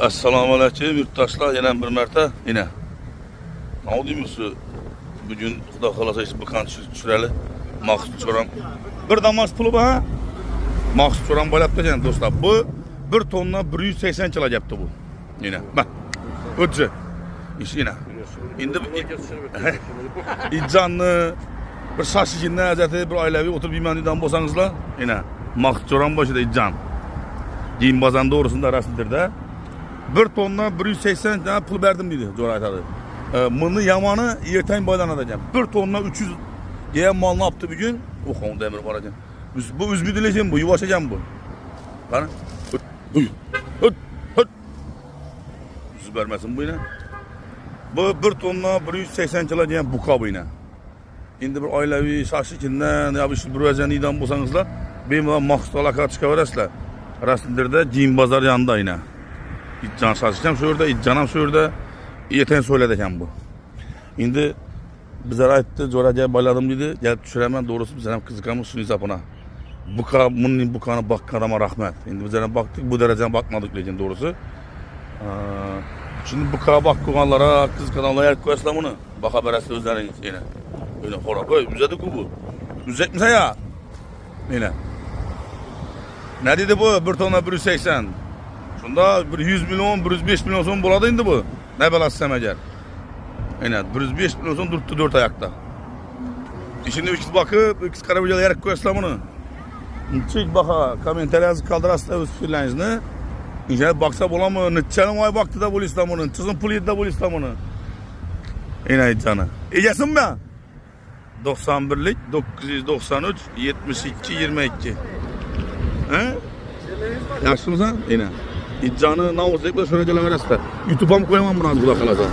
Assalomu alaykum yurtdoshlar, yana bir marta yine. Ne deymiz bugün Xudo xolasa bu qancha tushirali. Maqsud so'ram. Bir damas puli bor ha? Maqsud so'ram bo'lyapti ekan do'stlar. Bu 1 tonna 180 kilogrammdi bu. Yine. Bak. O'tchi. İş yine. Endi ijonni bir shashig'inni azati bir oilaviy o'tirib yeymandidan bo'lsangizlar, yine maqsud so'ram boshida ijjon. Keyin bazan doğrusunda rasmdirda 1 tonna 180 tane pul verdim dedi. Jo'ra aytadi. Mını yamanı ertang boylanadigan. 1 tonna 300 degan molni olibdi bugun. O'qon demir bor ekan. Bu o'zbidilejin bu, yuvosh ekan bu. Qani? Yüz vermesin bu yine. Bu 1 tonna 180 kilo degan buqa bu yine. Endi bir oilaviy shashlikidan ya bir burajanidan bo'lsangizlar, bemalol maqsud aloqa chiqaverasizlar. Rasmdirda Cin Bazar yanında yine. İccan saçacağım şu orada, İccanam şu orada. Yeten söyledi ekan bu. Şimdi bizlere aytdı, Jo'raga bayladım dedi. Gelip düşüremen doğrusu biz hem kızıkamız şunu hesabına. Bunun bukağına bakkanama rahmet. Şimdi bizlere baktık, bu dereceden bakmadık diyeceğim doğrusu. Şimdi bukağa bakkanlara, kızıkanlara yer koyaslam onu. Baka beresi özleriniz yine. Yine hora koy, üzedik bu. Üzecek misin ya? Yine. Ne dedi bu? 1 tonna 180. Şunda 100 milyon, 105 milyon son buladı indi bu. Ne belası semecer. Aynen 105 milyon son durdu 4 ayakta. Şimdi bir kız bakıp, kız karabicalı yarak koyaslam onu. Çık baka, komentarınızı kaldırasın öz filanizini. İnşallah baksa bulamı, nıtçanın vay baktı da bul İslam'ını, tızın pul yedi de bul İslam'ını. Aynen canı. İyicesin mi? 91'lik 993 72 22. He? Yaxshi mısın? Yine. İccanı navuzlayıp da şöyle gelen verasın. YouTube'a mı koyamam bunu az kula kalacağım.